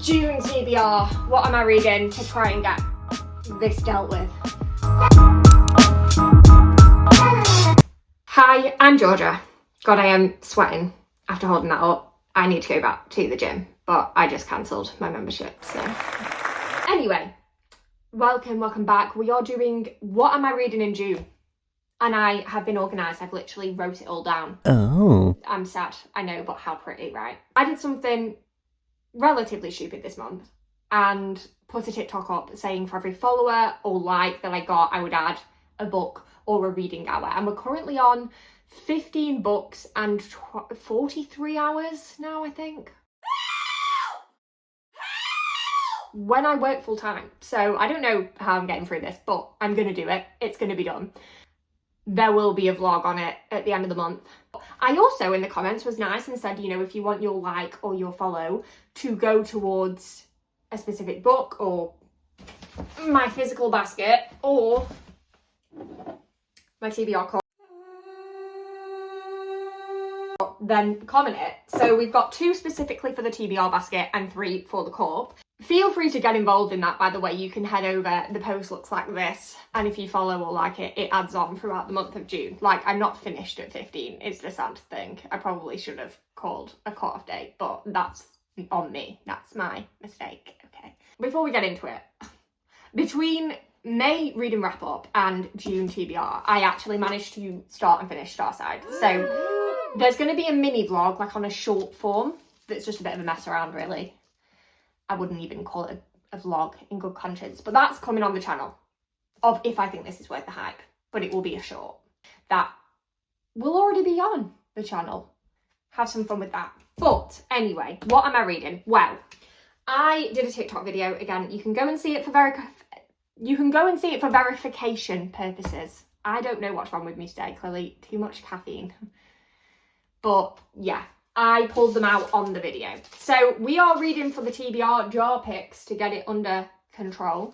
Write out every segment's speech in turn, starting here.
June TBR, what am I reading to try and get this dealt with? Hi, I'm Georgia. God, I am sweating after holding that up. I need to go back to the gym, but I just cancelled my membership, so. Anyway, welcome back. We are doing what am I reading in June? And I have been organised. I've literally wrote it all down. Oh. I'm sad, I know, but how pretty, right? I did something relatively stupid this month and put a TikTok up saying for every follower or like that I got, I would add a book or a reading hour. And we're currently on 15 books and 43 hours now, I think. When I work full time. So I don't know how I'm getting through this, but I'm going to do it. It's going to be done. There will be a vlog on it at the end of the month. I also, in the comments, was nice and said, you know, if you want your like or your follow to go towards a specific book or my physical basket or my TBR call, then comment it. So we've got 2 specifically for the TBR basket and 3 for the corp. Feel free to get involved in that, by the way. You can head over, the post looks like this, and if you follow or like it, it adds on throughout the month of June. Like, I'm not finished at 15, it's the sad thing. I probably should have called a cut-off date, but that's on me. That's my mistake, okay. Before we get into it, between May reading wrap up and June TBR, I actually managed to start and finish Starside. So there's going to be a mini vlog, like on a short form, that's just a bit of a mess around, really. I wouldn't even call it a vlog in good conscience, but that's coming on the channel of if I think this is worth the hype, but it will be a short that will already be on the channel. Have some fun with that. But anyway, what am I reading? Well, I did a TikTok video. Again, you can go and see it for verification purposes. I don't know what's wrong with me today, clearly too much caffeine. But yeah, I pulled them out on the video. So we are reading for the TBR jar picks to get it under control.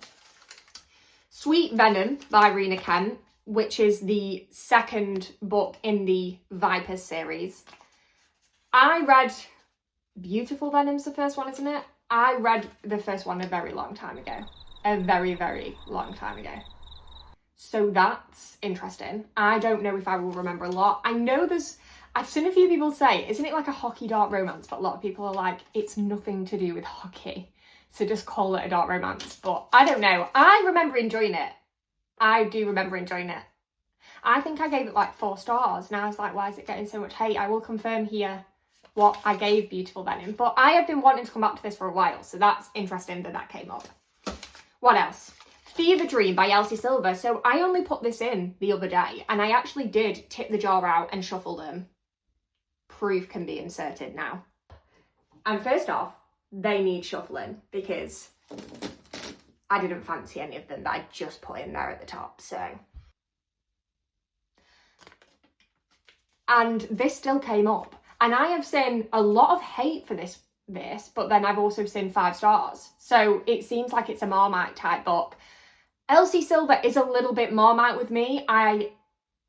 Sweet Venom by Rena Kent, which is the second book in the Vipers series. I read Beautiful Venom's the first one, isn't it? I read the first one a very long time ago. A very, very long time ago. So that's interesting. I don't know if I will remember a lot. I know I've seen a few people say, isn't it like a hockey dark romance? But a lot of people are like, it's nothing to do with hockey, so just call it a dark romance. But I don't know. I remember enjoying it. I do remember enjoying it. I think I gave it like 4 stars, and I was like, why is it getting so much hate? I will confirm here what I gave Beautiful Venom. But I have been wanting to come back to this for a while, so that's interesting that came up. What else? Fever Dream by Elsie Silver. So I only put this in the other day, and I actually did tip the jar out and shuffle them. Proof can be inserted now. And first off, they need shuffling because I didn't fancy any of them that I just put in there at the top, so. And this still came up. And I have seen a lot of hate for this, but then I've also seen 5 stars. So it seems like it's a Marmite type book. Elsie Silver is a little bit Marmite with me. I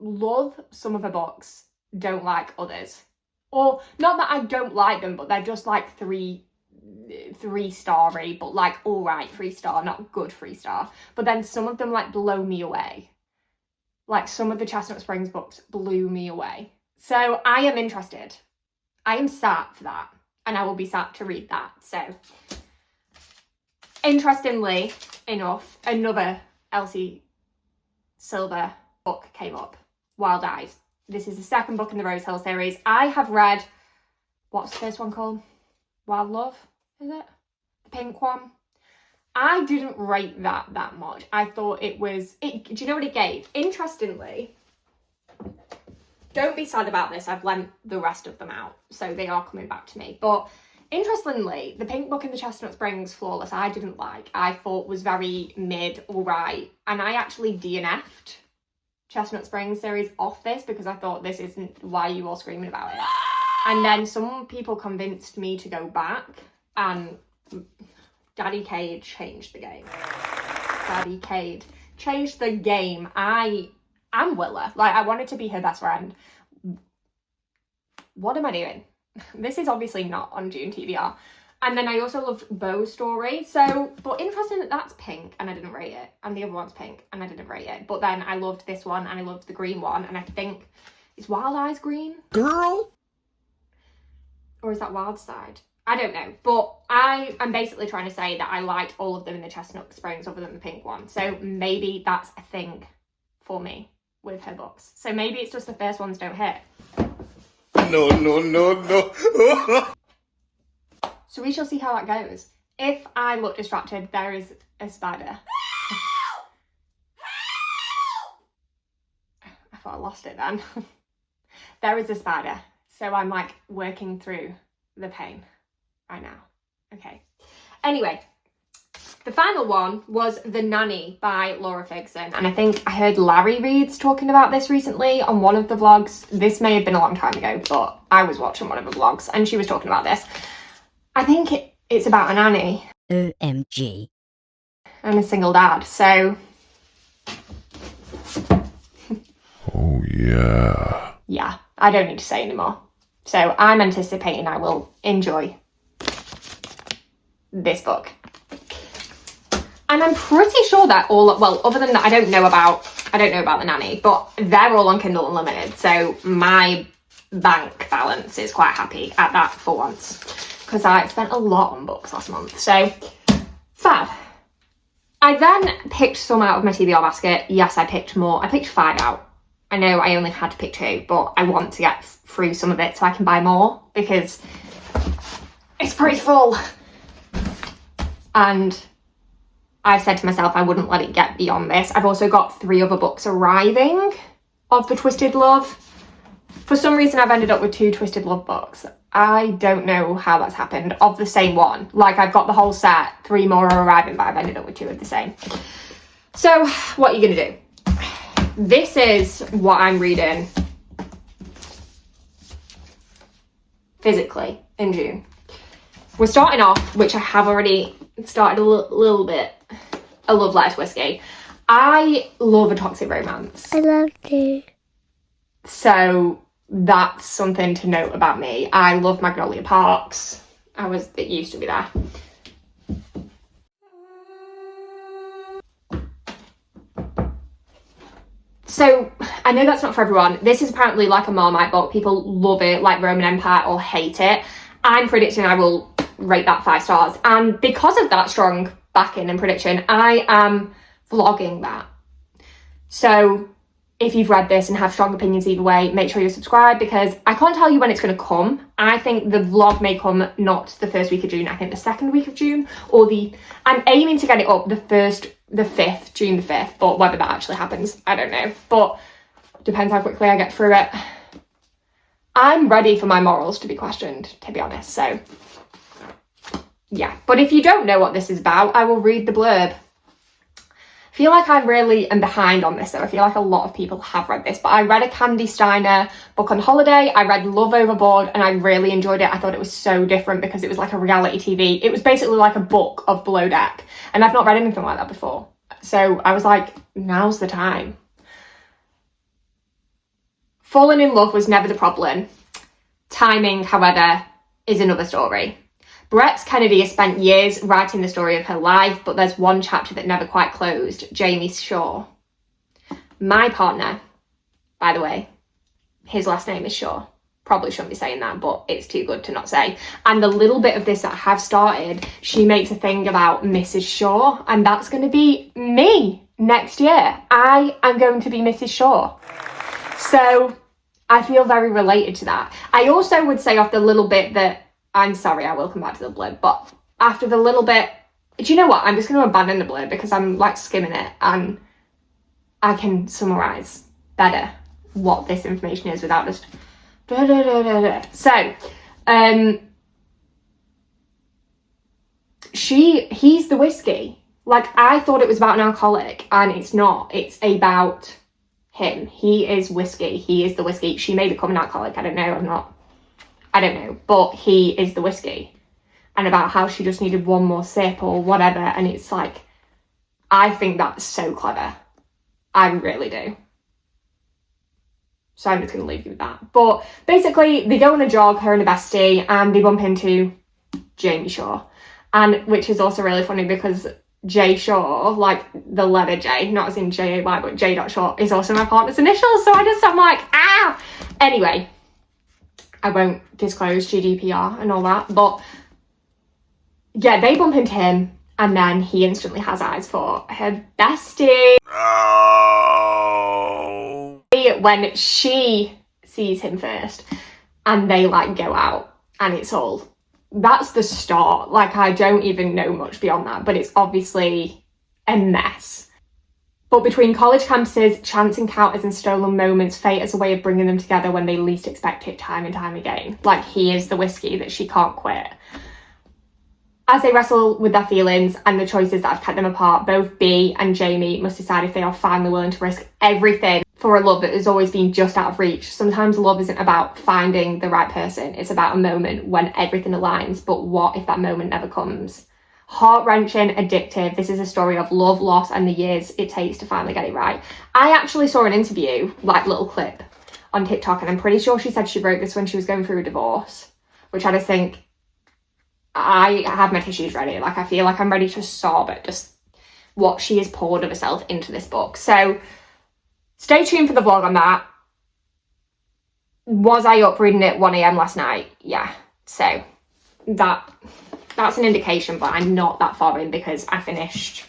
love some of her books, don't like others. Or, not that I don't like them, but they're just like 3-starry, but like alright 3-star, not good 3-star. But then some of them like blow me away. Like some of the Chestnut Springs books blew me away. So I am interested. I am sat for that. And I will be sat to read that. So, interestingly enough, another Elsie Silver book came up. Wild Eyes. This is the second book in the Rose Hill series. I have read, what's the first one called? Wild Love, is it? The pink one. I didn't rate that much. I thought do you know what it gave? Interestingly, don't be sad about this, I've lent the rest of them out, so they are coming back to me. But interestingly, the pink book in the Chestnut Springs Flawless, I didn't like. I thought was very mid, alright. And I actually DNF'd Chestnut Springs series off this because I thought this isn't why you all screaming about it. And then some people convinced me to go back, and Daddy Cade changed the game. Daddy Cade changed the game. I'm Willa. Like, I wanted to be her best friend. What am I doing? This is obviously not on June TBR. And then I also loved Beau's story. So, but interesting that that's pink and I didn't rate it. And the other one's pink and I didn't rate it. But then I loved this one and I loved the green one. And I think, is Wild Eyes green? Girl? Or is that Wild Side? I don't know. But I am basically trying to say that I liked all of them in the Chestnut Springs other than the pink one. So maybe that's a thing for me with her books. So maybe it's just the first ones don't hit. No, no, no, no. So we shall see how that goes. If I look distracted, there is a spider. I thought I lost it then. There is a spider. So I'm like working through the pain right now. Okay. Anyway, the final one was The Nanny by Laura Ferguson. And I think I heard Larry Reed's talking about this recently on one of the vlogs. This may have been a long time ago, but I was watching one of the vlogs and she was talking about this. I think it's about a nanny. OMG. And a single dad, so... Oh, yeah. Yeah, I don't need to say anymore. So I'm anticipating I will enjoy this book. And I'm pretty sure that all, well, other than that, I don't know about The Nanny, but they're all on Kindle Unlimited. So my bank balance is quite happy at that for once, because I spent a lot on books last month. So fab. I then picked some out of my TBR basket. Yes, I picked more. I picked 5 out. I know I only had to pick 2, but I want to get through some of it so I can buy more because it's pretty full. And I said to myself I wouldn't let it get beyond this. I've also got 3 other books arriving of the Twisted Love. For some reason I've ended up with 2 Twisted Love books. I don't know how that's happened, of the same one. Like, I've got the whole set, 3 more are arriving, but I've ended up with 2 of the same. So what are you gonna do? This is what I'm reading physically in June. We're starting off, which I have already started a little bit, a Love Letter to Whiskey. I love a toxic romance. I love you. So that's something to note about me. I love Magnolia Parks. It used to be there. So I know that's not for everyone. This is apparently like a Marmite book. People love it, like Roman Empire, or hate it. I'm predicting I will rate that 5 stars. And because of that strong backing and prediction, I am vlogging that. So if you've read this and have strong opinions either way, make sure you're subscribed, because I can't tell you when it's going to come. I think the vlog may come not the first week of June, I think the second week of June, or I'm aiming to get it up the 5th, June the 5th, but whether that actually happens, I don't know. But depends how quickly I get through it. I'm ready for my morals to be questioned, to be honest, so yeah. But if you don't know what this is about, I will read the blurb. I feel like I really am behind on this though. I feel like a lot of people have read this, but I read a Candy Steiner book on holiday. I read Love Overboard and I really enjoyed it. I thought it was so different because it was like a reality TV. It was basically like a book of Below Deck, and I've not read anything like that before. So I was like, now's the time. Falling in love was never the problem. Timing, however, is another story. Brett Kennedy has spent years writing the story of her life, but there's one chapter that never quite closed. Jamie Shaw. My partner, by the way, his last name is Shaw. Probably shouldn't be saying that, but it's too good to not say. And the little bit of this that I have started, she makes a thing about Mrs. Shaw, and that's going to be me next year. I am going to be Mrs. Shaw. So I feel very related to that. I also would say off the little bit that, I'm sorry, I will come back to the blurb, but after the little bit, do you know what? I'm just going to abandon the blurb because I'm like skimming it and I can summarise better what this information is without just So, he's the whiskey. Like, I thought it was about an alcoholic, and it's not. It's about him. He is whiskey. He is the whiskey. She may become an alcoholic. I don't know. I don't know, but he is the whiskey. And about how she just needed one more sip or whatever. And it's like, I think that's so clever. I really do. So I'm just going to leave you with that. But basically, they go on a jog, her and a bestie, and they bump into Jamie Shaw. And which is also really funny because J Shaw, like the letter J, not as in J-A-Y, but J.Shaw, is also my partner's initials. So I'm like, ah! Anyway, I won't disclose GDPR and all that, but yeah, they bump into him and then he instantly has eyes for her bestie. Oh. When she sees him first and they like go out and that's the start. Like, I don't even know much beyond that, but it's obviously a mess. But between college campuses, chance encounters and stolen moments, fate as a way of bringing them together when they least expect it, time and time again. Like, he is the whiskey that she can't quit. As they wrestle with their feelings and the choices that have kept them apart, both Bea and Jamie must decide if they are finally willing to risk everything for a love that has always been just out of reach. Sometimes love isn't about finding the right person, it's about a moment when everything aligns, but what if that moment never comes? Heart-wrenching, addictive, this is a story of love, loss, and the years it takes to finally get it right. I actually saw an interview, like little clip, on TikTok, and I'm pretty sure she said she wrote this when she was going through a divorce, which I just think, I have my tissues ready. Like, I feel like I'm ready to sob at just what she has poured of herself into this book. So stay tuned for the vlog on that. Was I up reading it 1 a.m. last night? Yeah. So that's an indication, but I'm not that far in because I finished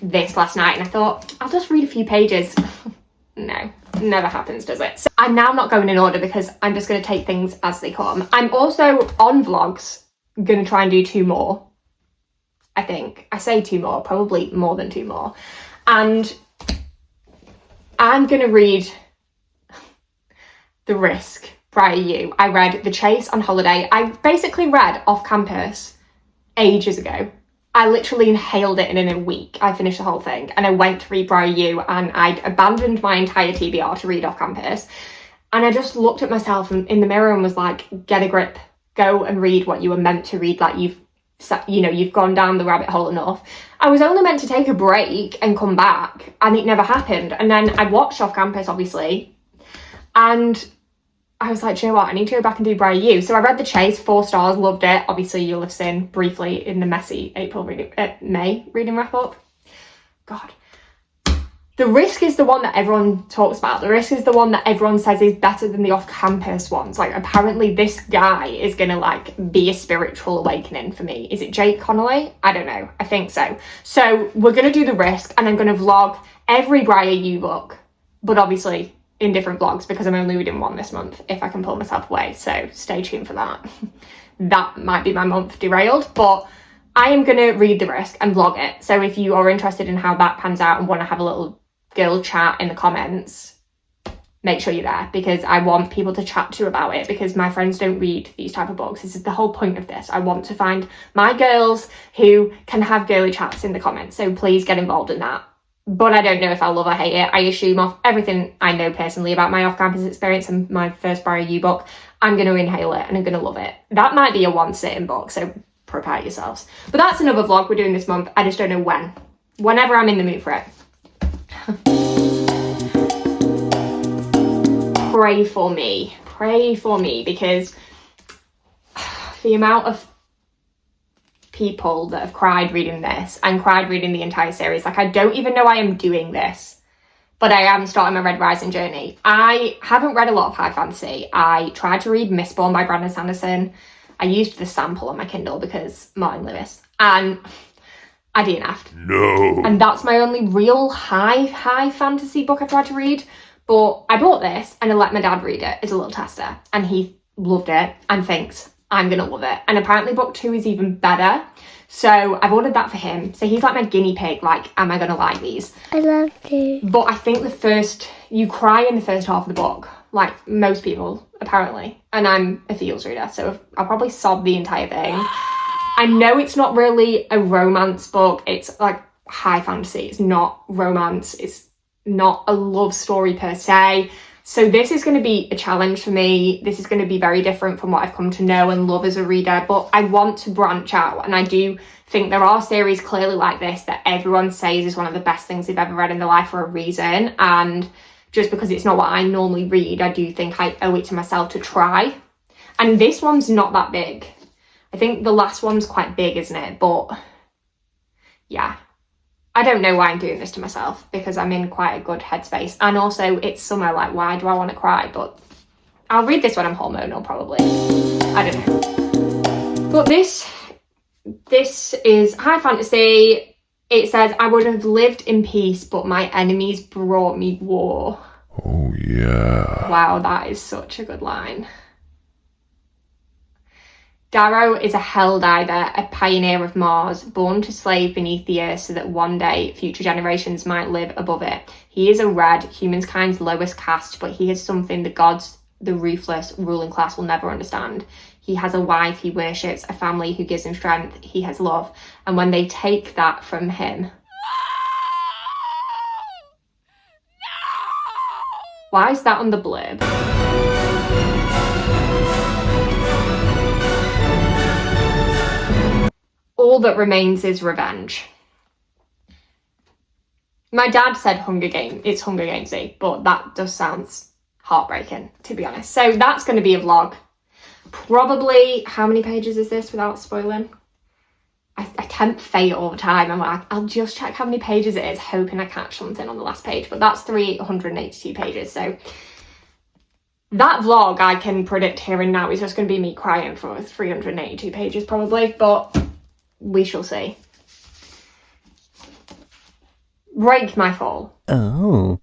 this last night and I thought, I'll just read a few pages. No, never happens, does it? So I'm now not going in order because I'm just going to take things as they come. I'm also on vlogs going to try and do 2 more. I think. I say 2 more, probably more than 2 more. And I'm going to read The Risk by you. I read The Chase on holiday. I basically read Off Campus ages ago. I literally inhaled it and in a week I finished the whole thing. And I went to read Briar U and I'd abandoned my entire TBR to read Off Campus. And I just looked at myself in the mirror and was like, get a grip. Go and read what you were meant to read. Like, you've gone down the rabbit hole enough. I was only meant to take a break and come back, and it never happened. And then I watched Off Campus, obviously, and I was like, do you know what? I need to go back and do Briar U. So I read The Chase, 4 stars, loved it. Obviously, you'll have seen briefly in the messy May reading wrap up. God. The Risk is the one that everyone talks about. The Risk is the one that everyone says is better than the off-campus ones. Like, apparently this guy is going to, like, be a spiritual awakening for me. Is it Jake Connolly? I don't know. I think so. So we're going to do The Risk, and I'm going to vlog every Briar U book, but obviously in different vlogs because I'm only reading 1 this month, if I can pull myself away. So stay tuned for that. That might be my month derailed, but I am going to read The Risk and vlog it. So if you are interested in how that pans out and want to have a little girl chat in the comments, make sure you're there because I want people to chat to about it because my friends don't read these type of books. This is the whole point of this. I want to find my girls who can have girly chats in the comments, so please get involved in that. But I don't know if I'll love or hate it. I assume off everything I know personally about my off-campus experience and my first Briar U book, I'm going to inhale it and I'm going to love it. That might be a 1-sitting book, so prepare yourselves. But that's another vlog we're doing this month. I just don't know when. Whenever I'm in the mood for it. Pray for me because the amount of people that have cried reading this and cried reading the entire series, like, I don't even know I am doing this, but I am starting my Red Rising journey. I haven't read a lot of high fantasy. I tried to read Mistborn by Brandon Sanderson. I used the sample on my Kindle because Martin Lewis, and I DNF'd. No. And that's my only real high fantasy book I've tried to read. But I bought this and I let my dad read it as a little tester. And he loved it and thinks I'm going to love it. And apparently book 2 is even better. So I've ordered that for him. So he's like my guinea pig. Like, am I going to like these? I love it. But I think you cry in the first half of the book. Like most people, apparently. And I'm a feels reader. So I'll probably sob the entire thing. I know it's not really a romance book. It's like high fantasy. It's not romance. It's not a love story per se. So this is going to be a challenge for me. This is going to be very different from what I've come to know and love as a reader. But I want to branch out. And I do think there are series clearly like this that everyone says is one of the best things they've ever read in their life for a reason. And just because it's not what I normally read, I do think I owe it to myself to try. And this one's not that big. I think the last one's quite big, isn't it? But yeah, I don't know why I'm doing this to myself, because I'm in quite a good headspace. And also it's summer, like why do I want to cry? But I'll read this when I'm hormonal probably. I don't know. But this is high fantasy. It says, I would have lived in peace, but my enemies brought me war. Oh yeah. Wow, that is such a good line. Darrow is a helldiver, a pioneer of Mars, born to slave beneath the earth so that one day future generations might live above it. He is a red, humankind's lowest caste, but he is something the gods, the ruthless ruling class, will never understand. He has a wife he worships, a family who gives him strength, he has love, and when they take that from him... Why is that on the blurb? All that remains is revenge. My dad said Hunger Games, it's Hunger Gamesy, but that does sound heartbreaking, to be honest. So that's going to be a vlog. Probably, how many pages is this without spoiling? I tempt fate all the time. I'm like, I'll just check how many pages it is, hoping I catch something on the last page. But that's 382 pages. So that vlog, I can predict here and now, is just going to be me crying for 382 pages probably. But we shall see. Break my fall. Oh.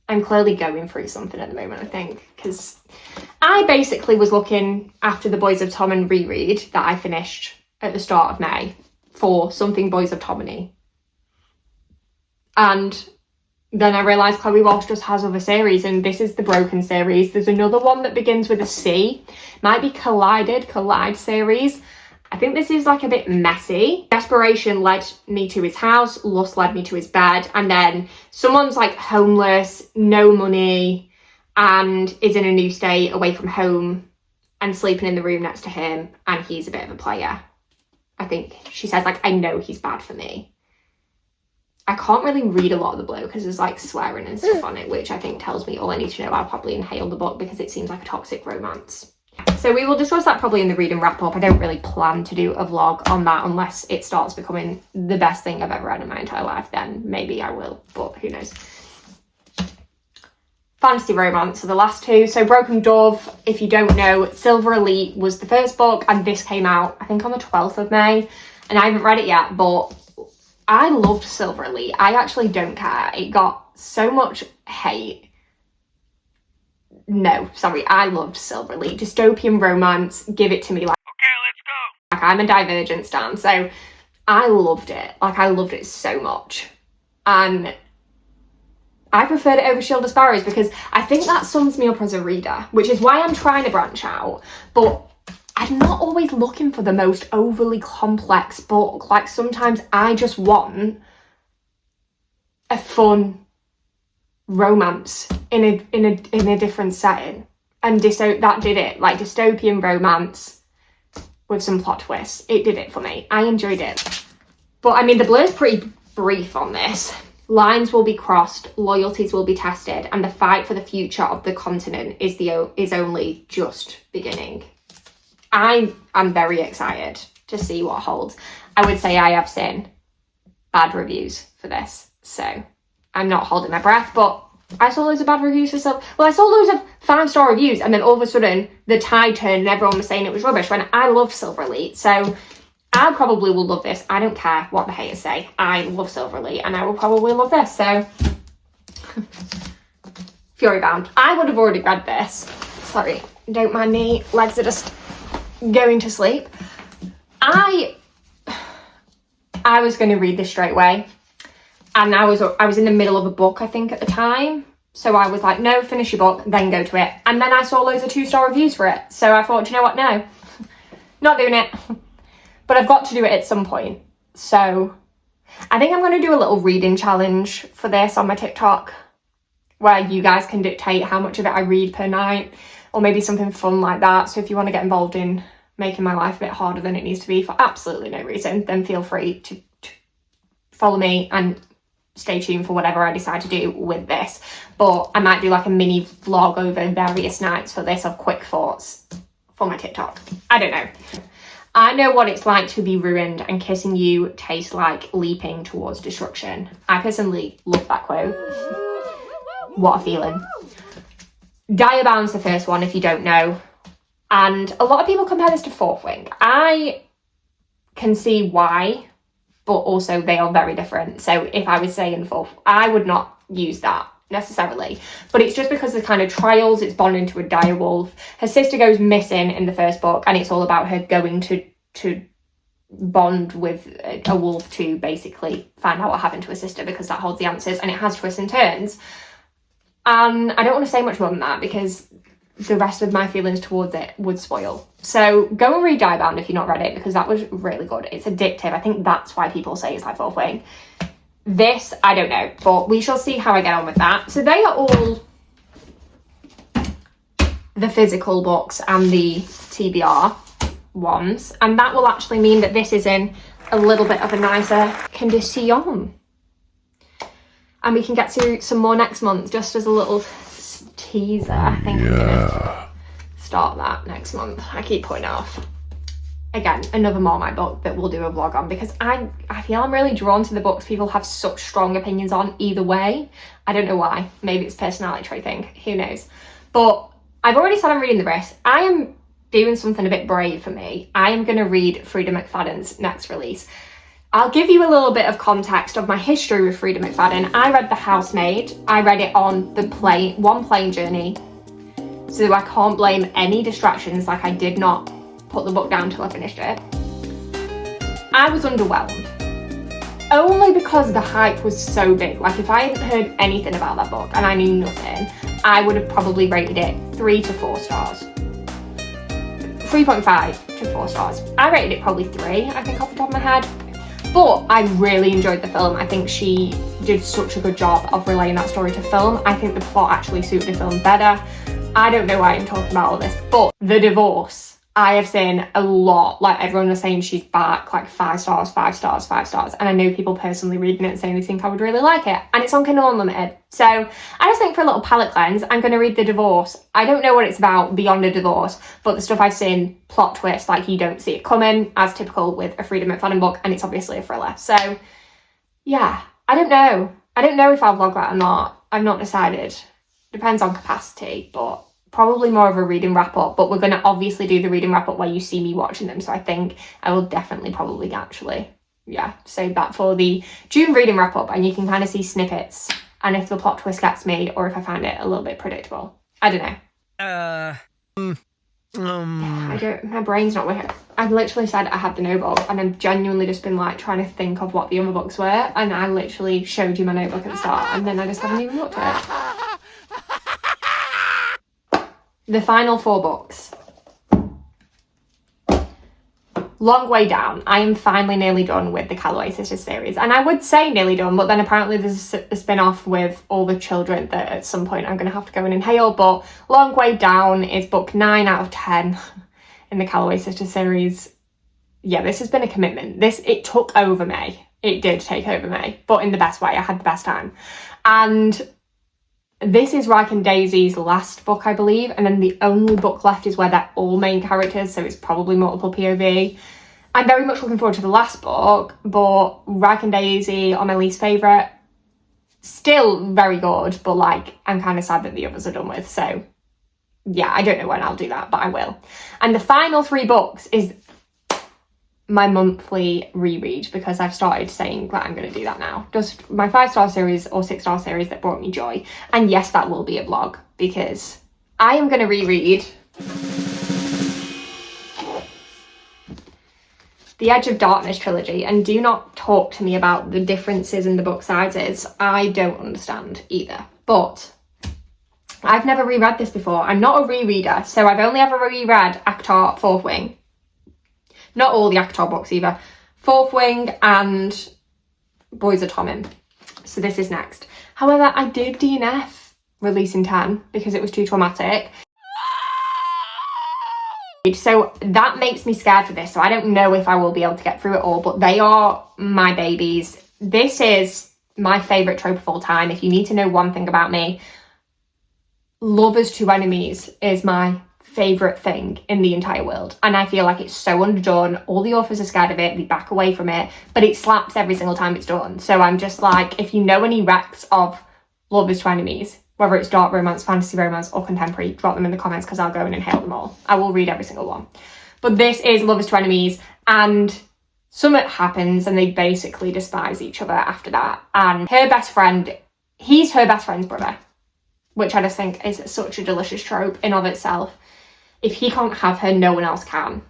I'm clearly going through something at the moment, I think, because I basically was looking after the Boys of Tom and reread that I finished at the start of May for something Boys of Tomany. And then I realised Chloe Walsh just has other series, and this is the Broken series. There's another one that begins with a C. Might be Collide series. I think this is like a bit messy. Desperation led me to his house, lust led me to his bed, and then someone's like homeless, no money, and is in a new state, away from home, and sleeping in the room next to him, and he's a bit of a player. I think she says, like, I know he's bad for me. I can't really read a lot of the blue because there's like swearing and stuff on it, which I think tells me all I need to know. I'll probably inhale the book because it seems like a toxic romance. So we will discuss that probably in the read and wrap up. I don't really plan to do a vlog on that unless it starts becoming the best thing I've ever read in my entire life. Then maybe I will, but who knows. Fantasy romance are the last two. So Broken Dove, if you don't know, Silver Elite was the first book, and this came out I think on the 12th of May, and I haven't read it yet, but I loved Silver Elite. I actually don't care. It got so much hate. No, sorry, I loved Silver Elite. Dystopian romance, give it to me. Like, okay, let's go. Like, I'm a Divergent stan, so I loved it. Like, I loved it so much. And I preferred it over Shield of Sparrows because I think that sums me up as a reader, which is why I'm trying to branch out. But I'm not always looking for the most overly complex book. Like, sometimes I just want a fun romance in a different setting, and that did it. Like, dystopian romance with some plot twists, it did it for me. I enjoyed it. But I mean, the blur's pretty brief on this. Lines will be crossed, loyalties will be tested, and the fight for the future of the continent is only just beginning. I am very excited to see what holds. I would say I have seen bad reviews for this, so I'm not holding my breath, but I saw loads of bad reviews for stuff. Well, I saw loads of 5-star reviews, and then all of a sudden the tide turned and everyone was saying it was rubbish when I loved Silver Elite. So I probably will love this. I don't care what the haters say. I love Silver Elite, and I will probably love this. So Fury Bound. I would have already read this. Sorry, don't mind me. Legs are just going to sleep. I was going to read this straight away. And I was in the middle of a book, I think, at the time. So I was like, no, finish your book, then go to it. And then I saw loads of 2-star reviews for it. So I thought, do you know what? No, not doing it. But I've got to do it at some point. So I think I'm going to do a little reading challenge for this on my TikTok, where you guys can dictate how much of it I read per night, or maybe something fun like that. So if you want to get involved in making my life a bit harder than it needs to be for absolutely no reason, then feel free to follow me and stay tuned for whatever I decide to do with this. But I might do like a mini vlog over various nights for this of quick thoughts for my TikTok. I don't know. I know what it's like to be ruined, and kissing you tastes like leaping towards destruction. I personally love that quote. What a feeling. Diabound's the first one, if you don't know. And a lot of people compare this to Fourth Wing. I can see why, but also they are very different. So if I was saying Fourth, I would not use that necessarily. But it's just because of the kind of trials, it's bonding to a dire wolf. Her sister goes missing in the first book, and it's all about her going to bond with a wolf to basically find out what happened to her sister, because that holds the answers, and it has twists and turns. And I don't want to say much more than that because the rest of my feelings towards it would spoil. So go and read Diabound if you've not read it, because that was really good. It's addictive. I think that's why people say it's like Fourth Wing. This, I don't know, but we shall see how I get on with that. So they are all the physical books and the TBR ones. And that will actually mean that this is in a little bit of a nicer condition. And we can get to some more next month, just as a little teaser. I think I'm gonna start that next month. I keep putting it off. Again, another Marmite book that we'll do a vlog on, because I feel I'm really drawn to the books people have such strong opinions on either way. I don't know why. Maybe it's a personality trait thing. Who knows? But I've already said I'm reading the rest. I am doing something a bit brave for me. I am going to read Frida McFadden's next release. I'll give you a little bit of context of my history with Frida McFadden. I read The Housemaid. I read it on the one plane journey. So I can't blame any distractions, like I did not put the book down till I finished it. I was underwhelmed. Only because the hype was so big. Like if I hadn't heard anything about that book and I knew nothing, I would have probably rated it 3 to 4 stars. 3.5 to 4 stars. I rated it probably 3, I think, off the top of my head. But I really enjoyed the film. I think she did such a good job of relaying that story to film. I think the plot actually suited the film better. I don't know why I'm talking about all this, but the divorce. I have seen a lot, like everyone was saying she's back, like 5 stars, 5 stars, 5 stars. And I know people personally reading it and saying they think I would really like it. And it's on Kindle Unlimited. So I just think for a little palate cleanse, I'm going to read The Divorce. I don't know what it's about beyond a divorce, but the stuff I've seen, plot twist, like you don't see it coming, as typical with a Frida McFadden book, and it's obviously a thriller. So yeah, I don't know. I don't know if I'll vlog that or not. I've not decided. Depends on capacity, but probably more of a reading wrap up. But we're going to obviously do the reading wrap up where you see me watching them. So I think I will definitely probably actually, save that for the June reading wrap up, and you can kind of see snippets and if the plot twist gets me or if I find it a little bit predictable. I don't know. My brain's not working. I've literally said I had the notebook and I've genuinely just been like trying to think of what the other books were, and I literally showed you my notebook at the start and then I just haven't even looked at it. The final 4 books. Long way down. I am finally nearly done with the Calloway Sisters series. And I would say nearly done, but then apparently there's a spin-off with all the children that at some point I'm going to have to go and inhale. But Long Way Down is book 9 out of 10 in the Calloway Sisters series. Yeah, this has been a commitment. It took over me. It did take over me, but in the best way. I had the best time. And this is Ryke and Daisy's last book, I believe, and then the only book left is where they're all main characters, so it's probably multiple POV. I'm very much looking forward to the last book, but Ryke and Daisy are my least favourite. Still very good, but like I'm kind of sad that the others are done with, so yeah, I don't know when I'll do that, but I will. And the final 3 books is my monthly reread, because I've started saying that I'm going to do that now. Just my 5-star series or 6-star series that brought me joy. And yes, that will be a vlog, because I am going to reread the Edge of Darkness trilogy. And do not talk to me about the differences in the book sizes. I don't understand either. But I've never reread this before. I'm not a rereader, so I've only ever reread ACOTAR Fourth Wing. Not all the ACOTAR books either. Fourth Wing and Boys of Tommen. So this is next. However, I did DNF releasing 10 because it was too traumatic. So that makes me scared for this. So I don't know if I will be able to get through it all, but they are my babies. This is my favourite trope of all time. If you need to know one thing about me, lovers to enemies is my favourite thing in the entire world. And I feel like it's so underdone. All the authors are scared of it. They back away from it. But it slaps every single time it's done. So I'm just like, if you know any recs of lovers to enemies, whether it's dark romance, fantasy romance, or contemporary, drop them in the comments because I'll go in and hail them all. I will read every single one. But this is lovers to enemies, and something happens and they basically despise each other after that. And her best friend, he's her best friend's brother, which I just think is such a delicious trope in of itself. If he can't have her, no one else can.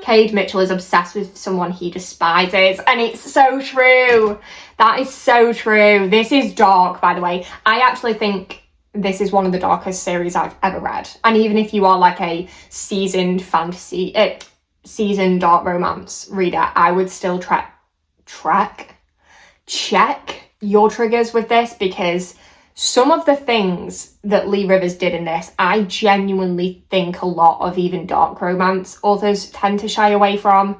Cade Mitchell is obsessed with someone he despises, and it's so true. That is so true. This is dark, by the way. I actually think this is one of the darkest series I've ever read. And even if you are like a seasoned fantasy, seasoned dark romance reader, I would still check your triggers with this, because some of the things that Lee Rivers did in this, I genuinely think a lot of even dark romance authors tend to shy away from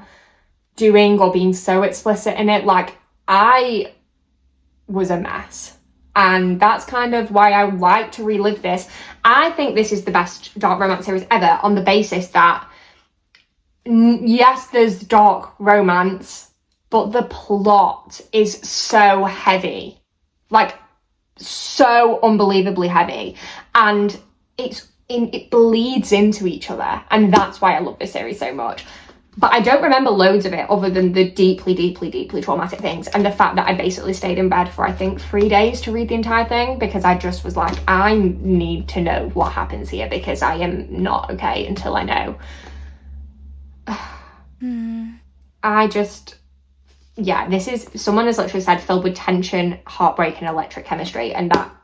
doing or being so explicit in it. Like, I was a mess. And that's kind of why I like to relive this. I think this is the best dark romance series ever, on the basis that, yes, there's dark romance, but the plot is so heavy. Like, so unbelievably heavy. And it bleeds into each other. And that's why I love this series so much. But I don't remember loads of it other than the deeply, deeply, deeply traumatic things. And the fact that I basically stayed in bed for, I think, 3 days to read the entire thing, because I just was like, I need to know what happens here, because I am not okay until I know. Yeah, this is, someone has literally said, filled with tension, heartbreak, and electric chemistry. And that,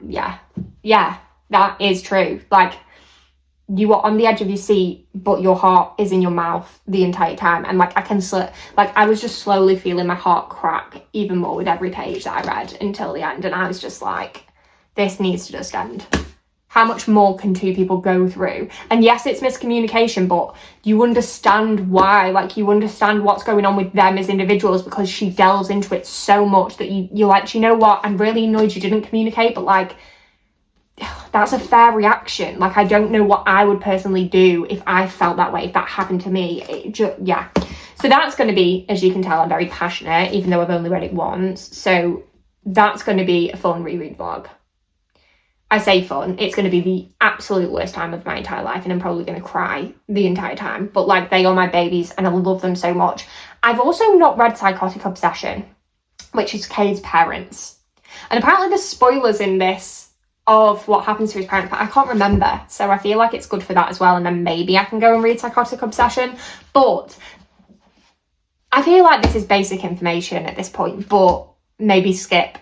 yeah, that is true. Like, you are on the edge of your seat, but your heart is in your mouth the entire time. And like, I was just slowly feeling my heart crack even more with every page that I read until the end. And I was just like, this needs to just end. How much more can two people go through? And yes, it's miscommunication, but you understand why. Like, you understand what's going on with them as individuals, because she delves into it so much that you're like, you know what? I'm really annoyed you didn't communicate, but like, that's a fair reaction. Like, I don't know what I would personally do if I felt that way, if that happened to me. Yeah. So that's going to be, as you can tell, I'm very passionate, even though I've only read it once. So that's going to be a fun reread vlog. I say fun, it's going to be the absolute worst time of my entire life, and I'm probably going to cry the entire time. But like, they are my babies and I love them so much. I've also not read Psychotic Obsession, which is Cade's parents. And apparently there's spoilers in this of what happens to his parents, but I can't remember. So I feel like it's good for that as well. And then maybe I can go and read Psychotic Obsession. But I feel like this is basic information at this point, but maybe skip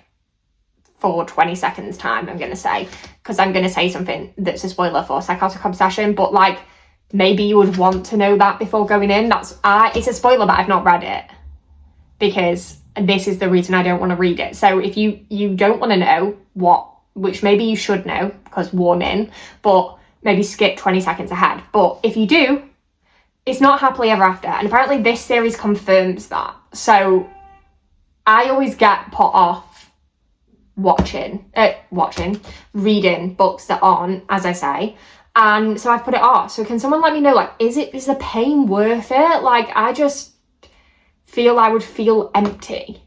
for 20 seconds time, I'm going to say, because I'm going to say something that's a spoiler for Psychotic Obsession, but like, maybe you would want to know that before going in. It's a spoiler, but I've not read it, because this is the reason I don't want to read it. So if you don't want to know which maybe you should know, because warning, but maybe skip 20 seconds ahead. But if you do, it's not happily ever after. And apparently this series confirms that. So I always get put off reading books that aren't, as I say, and so I've put it off. So can someone let me know, like, is the pain worth it? Like, I just feel I would feel empty.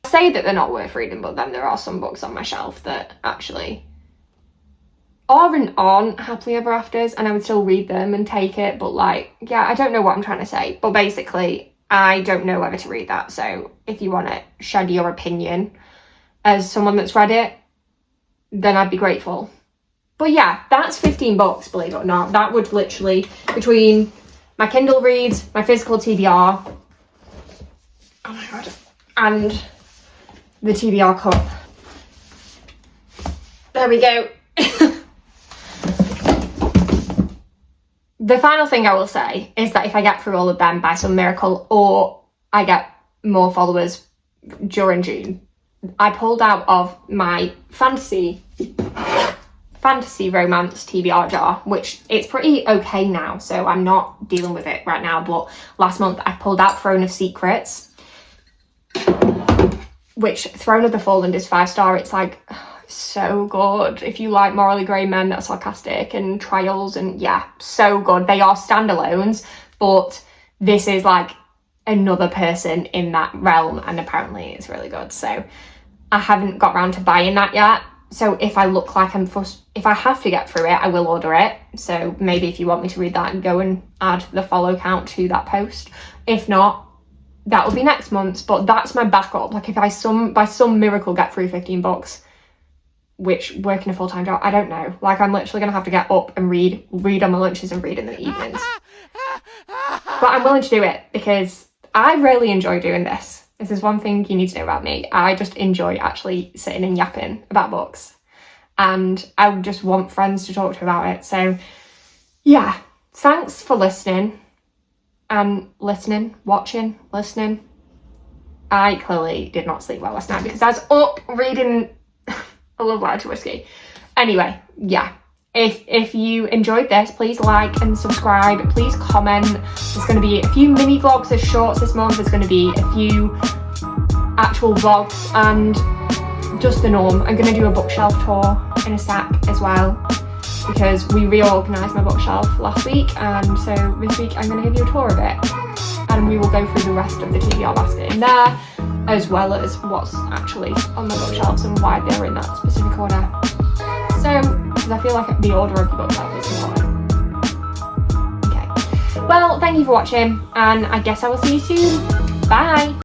I say that they're not worth reading, but then there are some books on my shelf that actually aren't happily ever afters, and I would still read them and take it. But like, yeah, I don't know what I'm trying to say, but basically I don't know whether to read that. So if you want to shed your opinion as someone that's read it, then I'd be grateful. But yeah, that's 15 books, believe it or not. That would literally, between my Kindle reads, my physical TBR, oh my god, and the TBR cup. There we go. The final thing I will say is that if I get through all of them by some miracle, or I get more followers during June, I pulled out of my fantasy romance TBR jar, which it's pretty okay now, so I'm not dealing with it right now. But last month I pulled out Throne of Secrets, which Throne of the Fallen is 5-star. It's like, so good. If you like morally grey men that are sarcastic and trials, and yeah, so good. They are standalones, but this is like another person in that realm, and apparently it's really good. So I haven't got around to buying that yet. So if I look like I'm fussed, if I have to get through it, I will order it. So maybe if you want me to read that, and go and add the follow count to that post. If not, that will be next month. But that's my backup. Like if I by some miracle get through 15 books, which working a full-time job, I don't know. Like I'm literally gonna have to get up and read on my lunches and read in the evenings. But I'm willing to do it because I really enjoy doing this. This is one thing you need to know about me. I just enjoy actually sitting and yapping about books. And I just want friends to talk to about it. So yeah, thanks for listening. And watching. I clearly did not sleep well last night because I was up reading A Love Letter to Whiskey. Anyway, yeah. If you enjoyed this, please like and subscribe. Please comment. There's going to be a few mini vlogs as shorts this month. There's going to be a few actual vlogs and just the norm. I'm going to do a bookshelf tour in a sec as well because we reorganised my bookshelf last week, and so this week I'm going to give you a tour of it, and we will go through the rest of the TBR basket in there, as well as what's actually on the bookshelves and why they're in that specific order. So, because I feel like the order of the bookshelf is important. Okay. Well, thank you for watching, and I guess I will see you soon. Bye!